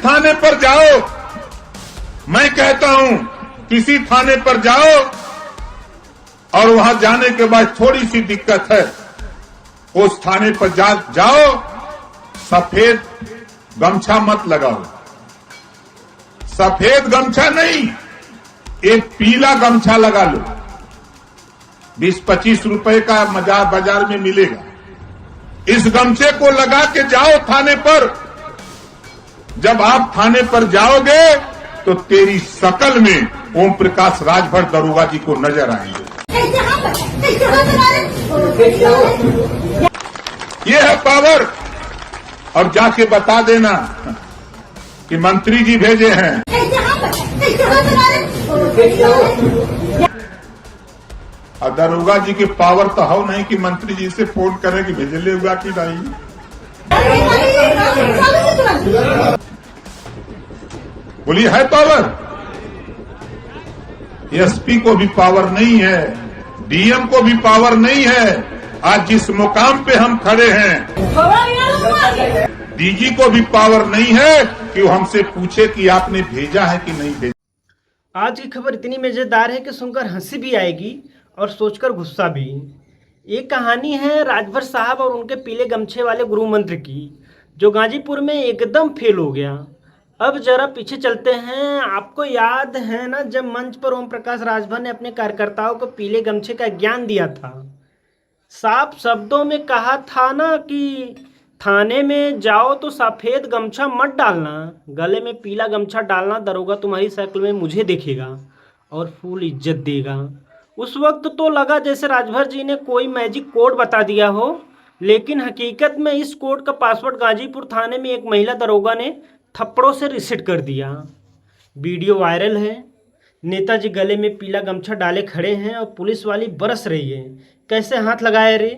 थाने पर जाओ, मैं कहता हूं किसी थाने पर जाओ और वहां जाने के बाद थोड़ी सी दिक्कत है, उस थाने पर जाओ, सफेद गमछा मत लगाओ, सफेद गमछा नहीं, एक पीला गमछा लगा लो, 20-25 रुपए का बाजार में मिलेगा। इस गमछे को लगा के जाओ थाने पर। जब आप थाने पर जाओगे तो तेरी शकल में ओम प्रकाश राजभर दरोगा जी को नजर आएंगे। ये है पावर। और जाके बता देना कि मंत्री जी भेजे हैं। और दरोगा जी की पावर तो हो नहीं कि मंत्री जी से फोन करें कि भेजले हुआ कि नहीं। बोलिए है पावर। एसपी को भी पावर नहीं है, डीएम को भी पावर नहीं है। आज जिस मुकाम पे हम खड़े हैं, डीजी को भी पावर नहीं है कि वो हमसे पूछे कि आपने भेजा है कि नहीं भेजा। आज की खबर इतनी मजेदार है कि सुनकर हंसी भी आएगी और सोचकर गुस्सा भी। ये कहानी है राजभर साहब और उनके पीले गमछे वाले गृह मंत्री की, जो गाजीपुर में एकदम फेल हो गया। अब जरा पीछे चलते हैं। आपको याद है ना, जब मंच पर ओम प्रकाश राजभर ने अपने कार्यकर्ताओं को पीले गमछे का ज्ञान दिया था, साफ शब्दों में कहा था ना कि थाने में जाओ तो सफ़ेद गमछा मत डालना, गले में पीला गमछा डालना, दरोगा तुम्हारी शक्ल में मुझे देखेगा और फुल इज्जत देगा। उस वक्त तो लगा जैसे राजभर जी ने कोई मैजिक कोड बता दिया हो, लेकिन हकीकत में इस कोड का पासवर्ड गाजीपुर थाने में एक महिला दरोगा ने थप्पड़ों से रिसेट कर दिया। वीडियो वायरल है। नेताजी गले में पीला गमछा डाले खड़े हैं और पुलिस वाली बरस रही है, कैसे हाथ लगाए रे,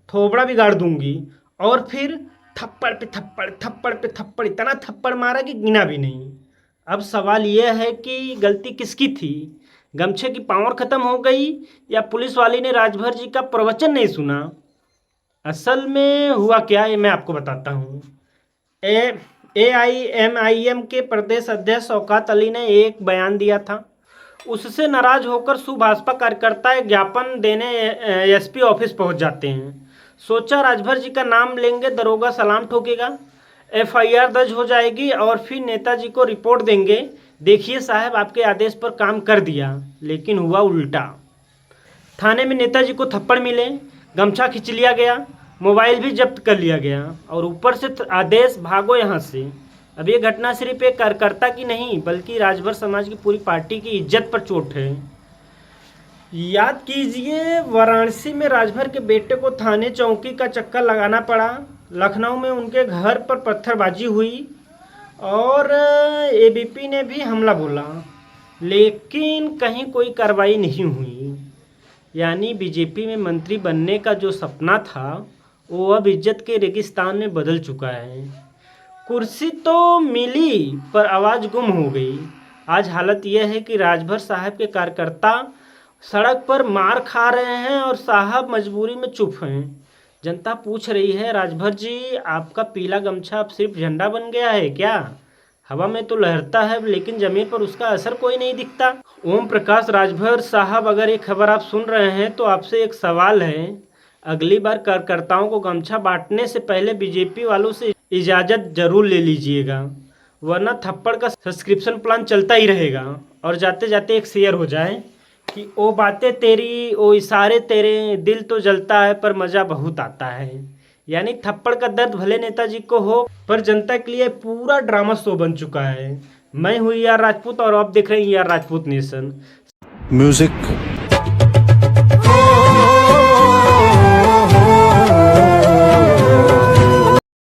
थोबड़ा बिगाड़ दूंगी। और फिर थप्पड़ पे थप्पड़, थप्पड़ पे थप्पड़, इतना थप्पड़ मारा कि गिना भी नहीं। अब सवाल यह है कि गलती किसकी थी? गमछे की पावर खत्म हो गई या पुलिस वाली ने राजभर जी का प्रवचन नहीं सुना? असल में हुआ क्या, ये मैं आपको बताता हूँ। AIMIM के प्रदेश अध्यक्ष शौकत अली ने एक बयान दिया था। उससे नाराज होकर सुभाषपा कार्यकर्ता एक ज्ञापन देने SP ऑफिस पहुंच जाते हैं। सोचा राजभर जी का नाम लेंगे, दरोगा सलाम ठोकेगा, FIR दर्ज हो जाएगी और फिर नेताजी को रिपोर्ट देंगे, देखिए साहब आपके आदेश पर काम कर दिया। लेकिन हुआ उल्टा। थाने में नेताजी को थप्पड़ मिले, गमछा खींच लिया गया, मोबाइल भी जब्त कर लिया गया और ऊपर से आदेश भागो यहाँ से। अब ये घटना सिर्फ एक कार्यकर्ता की नहीं बल्कि राजभर समाज की पूरी पार्टी की इज्जत पर चोट है। याद कीजिए, वाराणसी में राजभर के बेटे को थाने चौकी का चक्कर लगाना पड़ा, लखनऊ में उनके घर पर पत्थरबाजी हुई और ABP ने भी हमला बोला, लेकिन कहीं कोई कार्रवाई नहीं हुई। यानी बीजेपी में मंत्री बनने का जो सपना था वो अब इज्जत के रेगिस्तान में बदल चुका है। कुर्सी तो मिली पर आवाज़ गुम हो गई। आज हालत यह है कि राजभर साहब के कार्यकर्ता सड़क पर मार खा रहे हैं और साहब मजबूरी में चुप हैं। जनता पूछ रही है, राजभर जी आपका पीला गमछा अब सिर्फ झंडा बन गया है क्या? हवा में तो लहरता है लेकिन जमीन पर उसका असर कोई नहीं दिखता। ओम प्रकाश राजभर साहब, अगर ये खबर आप सुन रहे हैं तो आपसे एक सवाल है, अगली बार कार्यकर्ताओं को गमछा बांटने से पहले बीजेपी वालों से इजाज़त जरूर ले लीजिएगा, वरना थप्पड़ का सब्सक्रिप्शन प्लान चलता ही रहेगा। और जाते जाते एक शेयर हो जाए कि ओ बातें तेरी, ओ इशारे तेरे, दिल तो जलता है पर मज़ा बहुत आता है। यानी थप्पड़ का दर्द भले नेताजी को हो पर जनता के लिए पूरा ड्रामा शो बन चुका है। मैं हूँ ER राजपूत और आप देख रहे हैं ER राजपूत नेशन। म्यूजिक